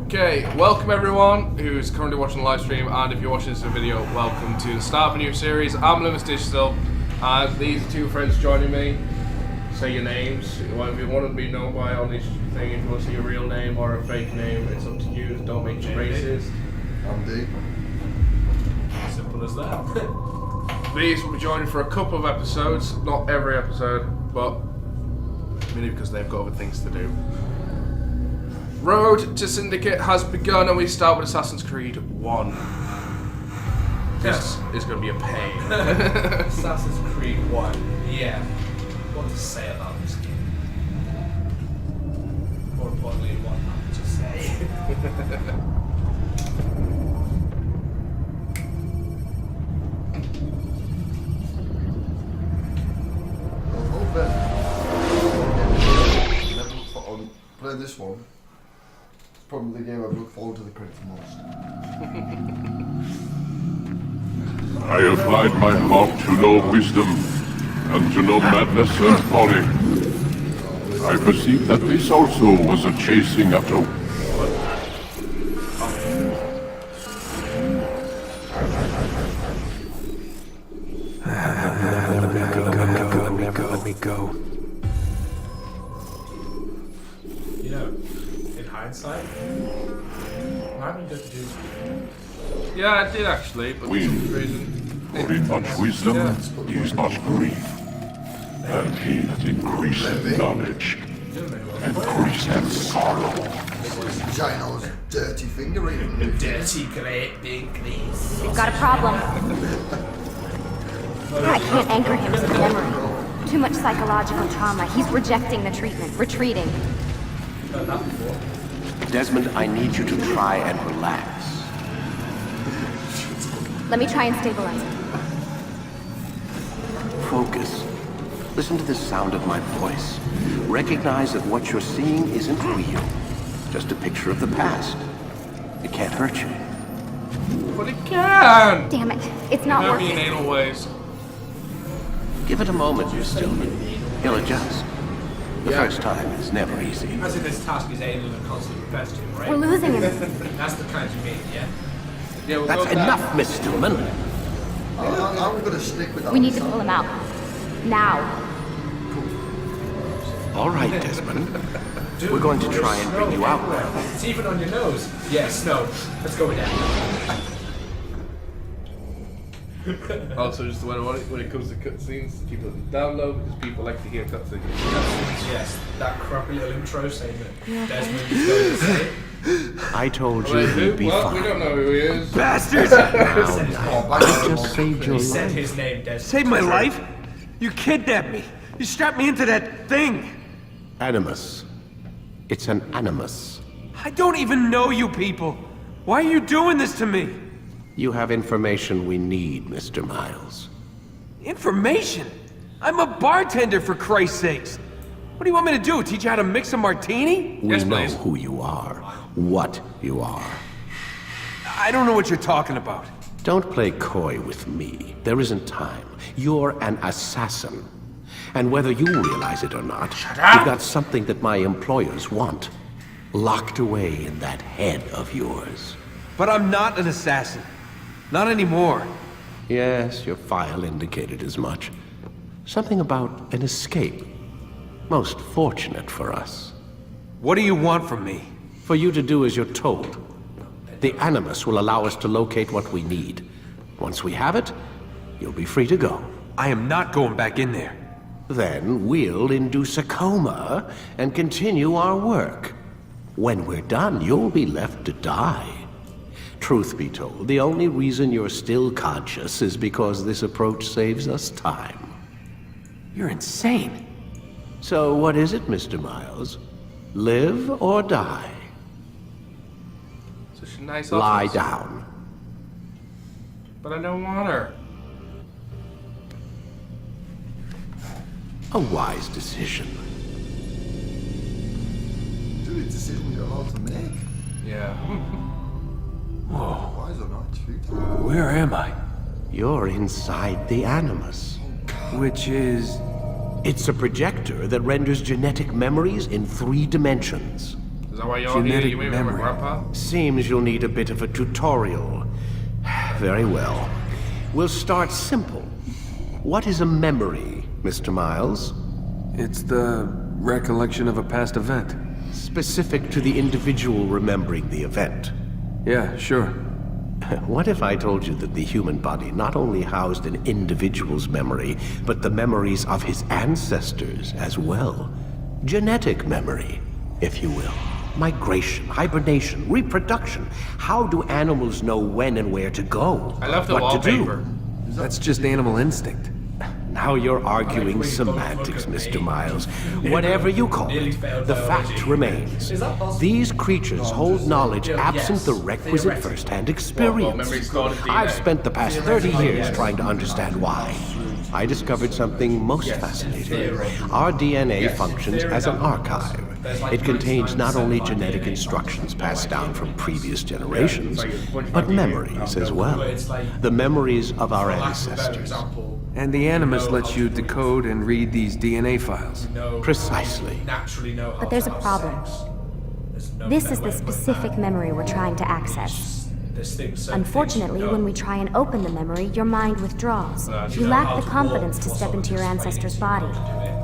Okay, welcome everyone who's currently watching the live stream, and if you're watching this video, welcome to the start of a new series. I'm LumusDigital, and these are two friends joining me. Say your names. If you want to be known by on this thing, if you want to see your real name or a fake name, it's up to you. Don't make it racist. I'm D. Simple as that. These will be joining for a couple of episodes, not every episode, but mainly because they've got other things to do. Road to Syndicate has begun, and we start with Assassin's Creed 1. This is going to be a pain. Assassin's Creed 1. Yeah. What to say about this game? More importantly, what not to say. Play this one. It's probably the game I've looked forward to the credits most. I applied my heart to know wisdom, and to know madness and folly. I perceived that this also was a chasing after... Let me go. You know, in hindsight, why haven't you got to do this? Yeah, I did actually, but for some reason. For in much wisdom is much grief, and he that increaseth knowledge increaseth sorrow. Gino's dirty finger even. Dirty great big knees. We've got a problem. I can't anchor him to the memory. Too much psychological trauma. He's rejecting the treatment, retreating. Heard that before. Desmond, I need you to try and relax. Let me try and stabilize him. Focus. Listen to the sound of my voice. Recognize that what you're seeing isn't real. Just a picture of the past. It can't hurt you. But it can! Damn it. It's not Maybe in working. anal ways. Give it a moment, you Stillman. He'll adjust. The first time is never easy. As if this task is alien and constantly repetitive, right? We're losing him. That's the kind you mean, yeah? Yeah, we'll That's go with that. enough, Miss Stillman. I'm gonna stick with that. We need to pull him out. Now. All right, Desmond. We're going to try and bring you out now. It's even on your nose. Yes, no. Let's go with that. Also, just when it comes to cutscenes, keep it down low because people like to hear cutscenes. Yes, that crappy little intro saying that Desmond is going to say. I told you Wait, he'd be well, we fine. don't know who he is. Bastards! I just saved your He said life. his name, Desmond. Saved my life? You kidnapped me. You strapped me into that thing. Animus. It's an animus. I don't even know you people. Why are you doing this to me? You have information we need, Mr. Miles. Information? I'm a bartender, for Christ's sakes. What do you want me to do? Teach you how to mix a martini? We Yes, know please. who you are, what you are. I don't know what you're talking about. Don't play coy with me. There isn't time. You're an assassin. And whether you realize it or not, you've got something that my employers want. Locked away in that head of yours. But I'm not an assassin. Not anymore. Yes, your file indicated as much. Something about an escape. Most fortunate for us. What do you want from me? For you to do as you're told. The Animus will allow us to locate what we need. Once we have it, you'll be free to go. I am not going back in there. Then we'll induce a coma and continue our work. When we're done, you'll be left to die. Truth be told, the only reason you're still conscious is because this approach saves us time. You're insane. So what is it, Mr. Miles? Live or die? So she's nice. Lie office. down. But I don't want her. A wise decision. Dude, it's a decision you're allowed to make. Yeah. Whoa. Wise or not, it's futile. Where am I? You're inside the Animus. Which is... It's a projector that renders genetic memories in 3 dimensions. Is that why you're here? Genetic You mean with my memory. grandpa? Seems you'll need a bit of a tutorial. Very well. We'll start simple. What is a memory, Mr. Miles? It's the recollection of a past event. Specific to the individual remembering the event. Yeah, sure. What if I told you that the human body not only housed an individual's memory, but the memories of his ancestors as well? Genetic memory, if you will. Migration, hibernation, reproduction. How do animals know when and where to go? I love the what to wallpaper. do? That's just animal instinct. Now you're arguing semantics, Mr. Miles. Whatever you call it, the fact remains. These creatures hold knowledge absent the requisite first-hand experience. I've spent the past 30 years trying to understand why. I discovered something most fascinating. Our DNA functions as an archive. It contains not only genetic instructions passed down from previous generations, but memories as well. The memories of our ancestors. And the Animus lets you decode and read these DNA files. Precisely. But there's a problem. This is the specific memory we're trying to access. Unfortunately, when we try and open the memory, your mind withdraws. You lack the confidence to step into your ancestor's body.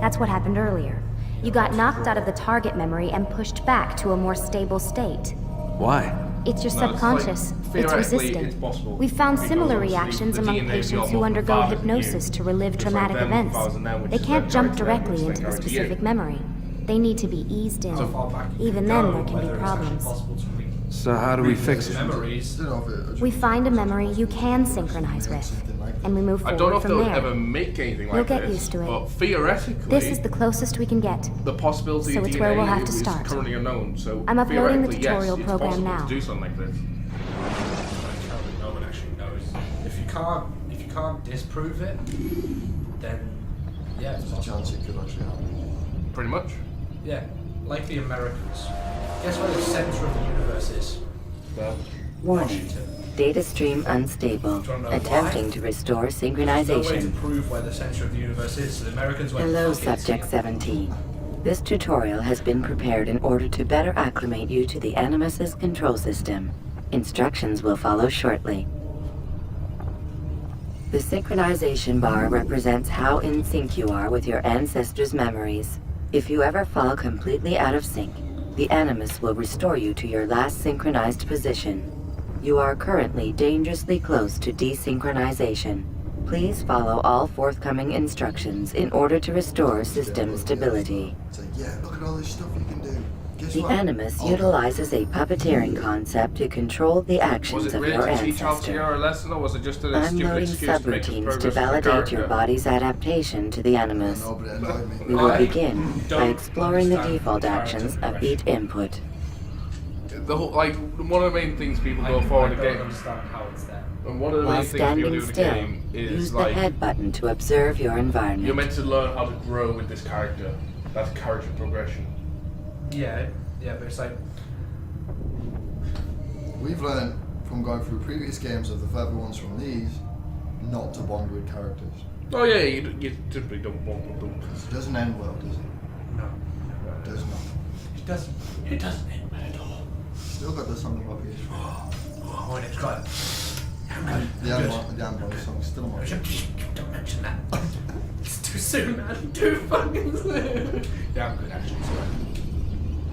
That's what happened earlier. You got knocked out of the target memory and pushed back to a more stable state. Why? It's your No, it's subconscious. like, It's theoretically, resistant. it's possible. We've found Because similar obviously reactions the among DNA patients got who more undergo father than hypnosis you. to relive It's like traumatic them events. fathers now, which They is can't their jump character, directly which is into the their character. specific memory. They need to be eased in. Even then, there can be problems. So how do we fix it? I don't know if it. We find a memory you can synchronize with, and we move I don't know forward if from they'll there. ever make anything like You'll get this, used to it. but theoretically, This is the closest we can get. the possibility So of it's DNA where we'll have to is start. currently unknown. So I'm uploading the theoretically, tutorial yes, program it's possible now. to do something like this. No one actually knows. If you can't disprove it, then yeah, it's There's a possible. chance it could actually happen. Pretty much. Yeah, like the Americans. Guess where the center of the universe is? Well, Warning. Washington. Data stream unstable. Do you wanna know Attempting why? to restore There's no way to synchronization. prove where the center of the universe is, so the Americans went, Hello, "Fuck it, Subject see." 17. This tutorial has been prepared in order to better acclimate you to the Animus's control system. Instructions will follow shortly. The synchronization bar represents how in sync you are with your ancestors' memories. If you ever fall completely out of sync, the Animus will restore you to your last synchronized position. You are currently dangerously close to desynchronization. Please follow all forthcoming instructions in order to restore system stability. It's like, yeah, look at all this stuff you can do. Guess The what? Animus Oh, utilizes a puppeteering concept to control the was actions it of really your to teach Altair ancestor. a lesson, or was it just a I'm stupid loading excuse to make us subroutines progress to with the validate your character? body's adaptation to the Animus. No, but it annoyed me. We will I begin by don't exploring the understand default the actions character of each input. The whole, like, one of the main things people go for in the game, understand how it's there. and one of the While main things people do standing in the still, game use is the like head button to observe your you're environment. meant to learn how to grow with this character. That's character progression. Yeah, but it's like, We've learned from going through previous games of the further ones from these, not to bond with characters. Oh yeah, you typically don't want to do. It doesn't end well, does it? no. It does not. It doesn't end well at all. Still got the song about PS3. Oh, and it's got, The Amber song still on my don't mention that. It's too soon, man. Too fucking soon. Yeah, I'm good actually.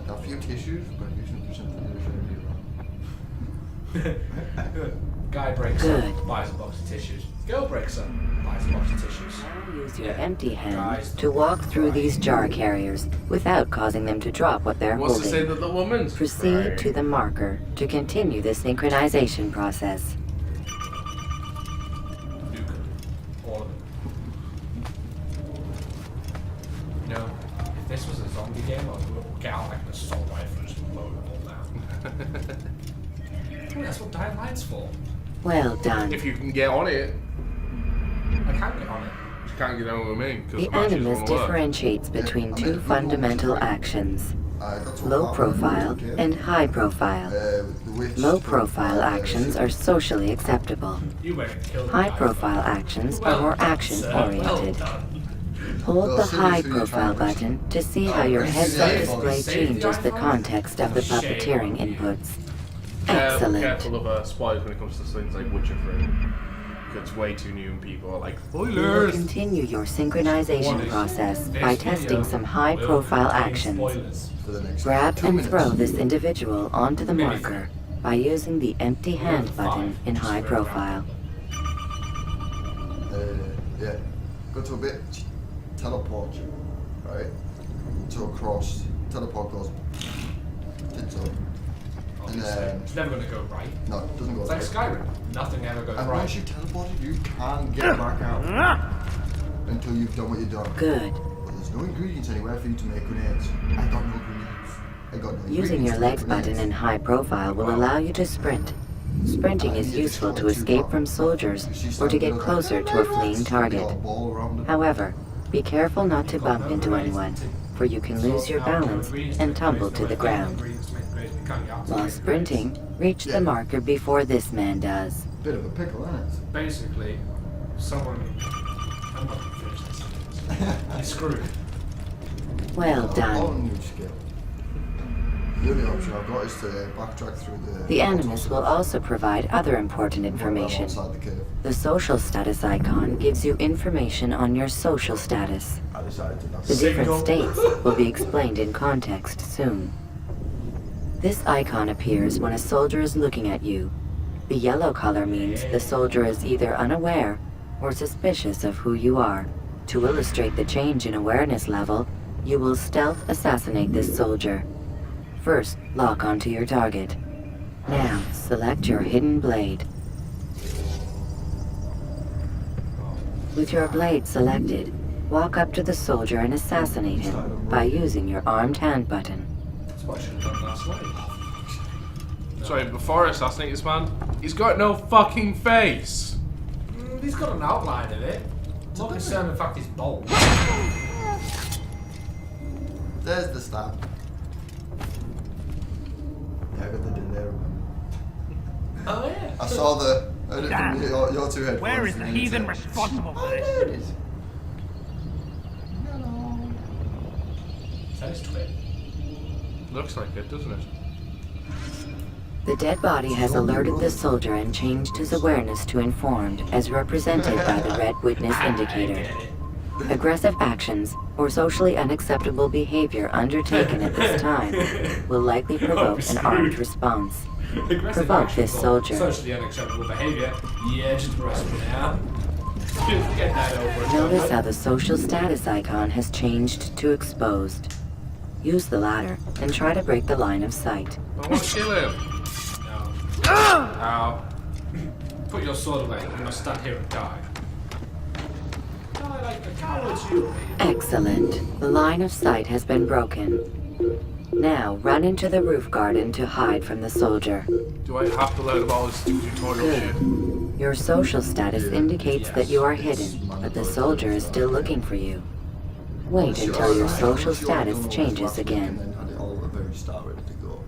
Got a few tissues, but you shouldn't present the Guy breaks up, buys a box of tissues. Girl breaks up, buys a box of tissues. Use your Yeah. empty hand Guys, to walk through these jar carriers without causing them to drop what they're What's to say holding. that the woman's Proceed to the marker to continue the synchronization process. Nuke them. All of them. You know, if this was a zombie game, I would get out like an assault rifle and just blow them all down. Oh, that's what Dying Light's for. Well done. If you can get on it, I can't get on it. you can't get on with me because The the matches Animus won't work. differentiates between two fundamental actions: got low profile and high profile. Low profile actions are socially acceptable. You went and killed High the guy. profile actions are Well more done, action sir. Well oriented. done. Hold the Those hide cities profile who you're button to see how your heads-up display changes the context of the puppeteering inputs. Excellent. Careful of spoilers when it comes to things like Witcher 3. It's way too new and people are like, You will spoilers! continue your synchronization process by testing some high-profile actions. For the next Grab 2 and minutes. throw this individual onto the marker by using the empty hand button in high profile. Yeah. Go to a bit. Teleport. Right? To a cross. Teleport goes. Tits up. And then. It's never going to go right. No, it doesn't go It's like right. Skyrim. Nothing ever goes And right. once you teleported, you can't get back out. Until you've done what you've done. Good. But there's no ingredients anywhere for you to make grenades. I got no grenades. I got no Using your ingredients to make legs button grenades. in high profile will allow you to sprint. Sprinting is useful to escape from soldiers or to get closer to a fleeing target. However, be careful not to bump into anyone, for you can lose your balance and tumble to the ground. While sprinting, reach the marker before this man does. Bit of a pickle, isn't it? Basically, someone. I'm not going to finish this sentence. He's screwed. Well All done. new skill. The only option I've got is to backtrack through the... The Animus will also provide other important information. Outside the cave. The social status icon gives you information on your social status. I decided to not... The different states will be explained in context soon. This icon appears when a soldier is looking at you. The yellow color means the soldier is either unaware or suspicious of who you are. To illustrate the change in awareness level, you will stealth assassinate this soldier. First, lock onto your target. Now, select your hidden blade. With your blade selected, walk up to the soldier and assassinate him by using your armed hand button. That's what I should have done last night. Sorry, before I assassinate this man, he's got no fucking face! He's got an outline of it. I'm not concerned the fact he's bald. There's the stab. Yeah, I got the dinner. Oh yeah. I saw the... I heard it from your two headphones. Where is the and then heathen it- responsible for Oh, this? there it is. Hello. Is that his twin? Looks like it, doesn't it? The dead body has alerted the soldier and changed his awareness to informed, as represented by the red witness indicator. Aggressive actions or socially unacceptable behavior undertaken at this time will likely provoke an armed response. Provoke this soldier. Socially unacceptable behavior. Yeah, just rest me now. Get that over and Notice done how the social status icon has changed to exposed. Use the ladder and try to break the line of sight. I want to kill him. with. No. Ow. Put your sword away. You must stand here and die. Die like the cowards you are. Excellent. The line of sight has been broken. Now run into the roof garden to hide from the soldier. Do I have to learn about this tutorial shit? Good. Your social status indicates that you are hidden, but the soldier is still looking for you. Wait until your social status changes And again. then had it all at the very start ready to go.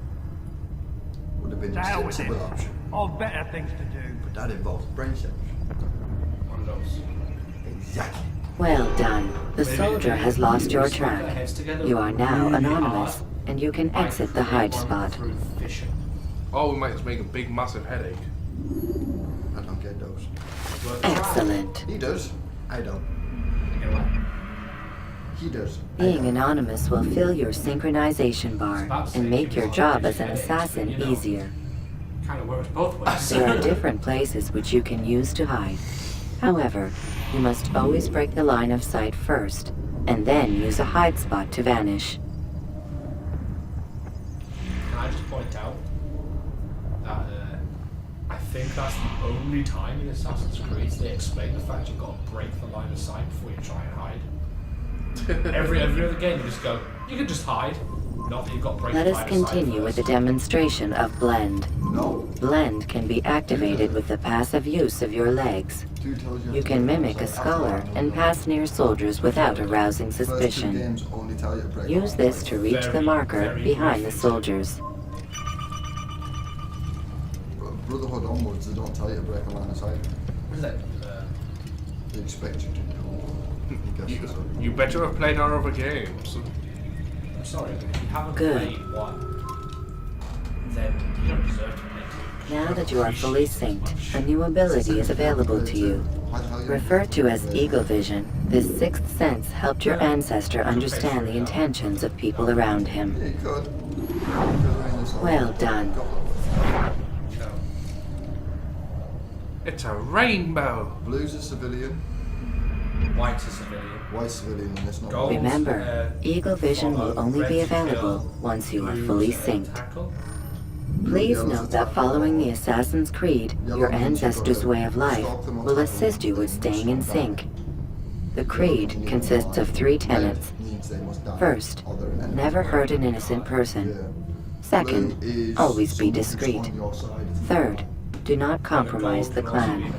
Would have been a Now with sensible him. option. All better things to do. But that involves brain cells. One of those. Exactly. Well done. The soldier has lost your track. You are now anonymous, and you can exit the hide spot. Oh, we might just make a big, massive headache. I don't get those. Excellent. He does. I don't. He does. I Being don't. anonymous will fill your synchronization bar and make your job as an assassin easier. Kind of works both ways. There are different places which you can use to hide. However, you must always break the line of sight first, and then use a hide spot to vanish. Can I just point out that I think that's the only time in Assassin's Creed they explain the fact you've got to break the line of sight before you try and hide. every other game you just go, you can just hide. Not that you've got to break Let the us line of sight continue with first. a demonstration of Blend. No. Blend can be activated with the passive use of your legs. Dude tells You can mimic a scholar and pass near soldiers without arousing First two suspicion. games only tell you to break Use off. this to reach the marker behind the soldiers. Brotherhood onwards, they don't tell you to break a line of sight. What is that? They expect you to. You better have played our other games. I'm sorry, but if you haven't Good. played one, then you don't deserve to play two. Now that you are fully synced, a new ability is available to you. Referred to as Eagle Vision, this sixth sense helped your ancestor understand the intentions of people around him. Yeah, you could. Well done. It's a rainbow. Blue's a civilian, White's a civilian. white's civilian, and it's not. Gold. Remember, Eagle Vision will only be available once you are fully synced. Tackle. Please note that following the Assassin's Creed, your ancestors' way of life will assist you with staying in sync. The Creed consists of 3 tenets. First, never hurt an innocent person. Second, always be discreet. Third, do not compromise the clan.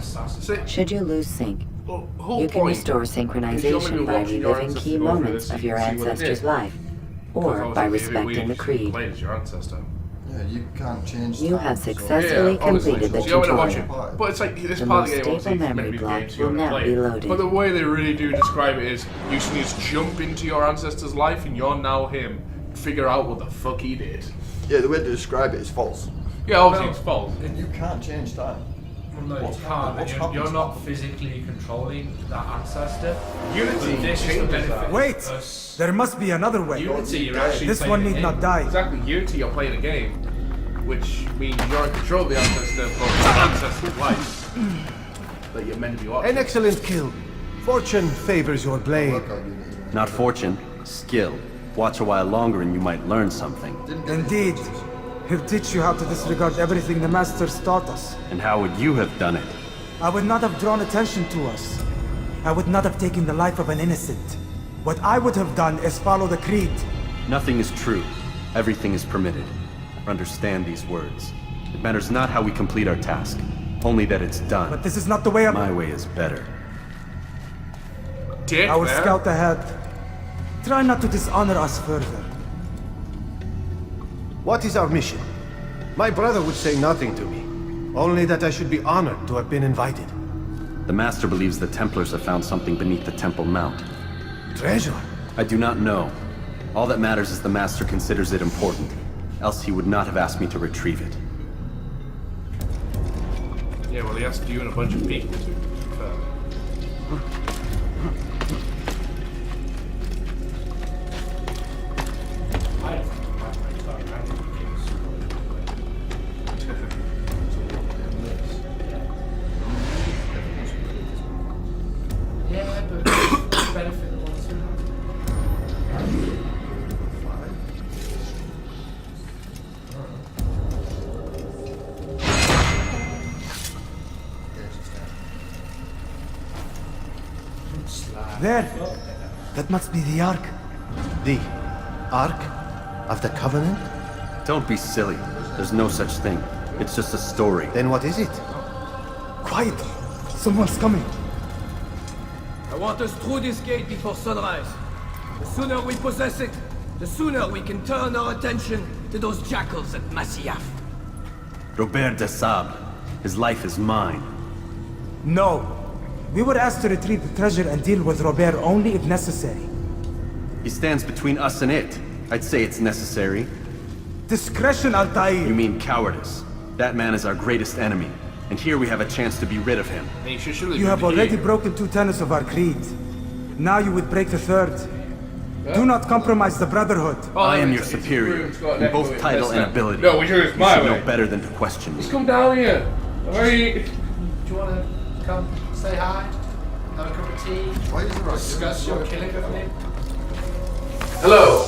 Should you lose sync, you can restore synchronization by reliving key moments of your ancestor's life, or by respecting the Creed. Yeah, you can't change. You time, have so- successfully completed the tutorial. But it's like this The part of the most game stable obviously is meant to memory be block games you will want to now play. be loaded. But the way they really do describe it is you just need to jump into your ancestor's life and you're now him. Figure out what the fuck he did. Yeah, the way to describe it is false. Yeah, obviously it's false. And you can't change time. Well, no, What's you can't. happened? You're, What's you're happened? not physically controlling that ancestor. Unity But this is the changes benefit that. of Wait! us. There must be another way. Unity, you're actually This playing one a need game. not die. Exactly, Unity, you're playing a game, which means you're in control of the ancestor, but the ancestor's life that you're meant to be watching. An excellent kill. Fortune favors your blade. Work on Unity, man. Not fortune, skill. Watch a while longer and you might learn something. Didn't get Indeed. instructions. He'll teach you how to disregard everything the Masters taught us. And how would you have done it? I would not have drawn attention to us. I would not have taken the life of an innocent. What I would have done is follow the Creed. Nothing is true. Everything is permitted. Understand these words. It matters not how we complete our task, only that it's done. But this is not the way of... My way is better. Dick, I will man. scout ahead. Try not to dishonor us further. What is our mission? My brother would say nothing to me. Only that I should be honored to have been invited. The Master believes the Templars have found something beneath the Temple Mount. Treasure? I do not know. All that matters is the Master considers it important. Else he would not have asked me to retrieve it. Yeah, well, he asked you and a bunch of people to. I don't think my phone, I think it's yeah, but benefit the ones who have. There. That must be the Ark. The Ark of the Covenant? Don't be silly. There's no such thing. It's just a story. Then what is it? Quiet. Someone's coming. I want us through this gate before sunrise. The sooner we possess it, the sooner we can turn our attention to those jackals at Masyaf. Robert de Sable. His life is mine. No. We were asked to retrieve the treasure and deal with Robert only if necessary. He stands between us and it. I'd say it's necessary. Discretion, Altair. You mean cowardice. That man is our greatest enemy. And here we have a chance to be rid of him. And you should surely You be have the already king. broken 2 tenets of our creed. Now you would break the 3rd. Do not compromise the Brotherhood. Oh, I am it's- your it's superior, room, it's got an in echo both in title this and now. ability. No, which is You my should way. know better than to question me. Just come down here. Where are you? Do you want to come say hi? Have a cup of tea? Why is it right? Discuss your killing of me? Hello.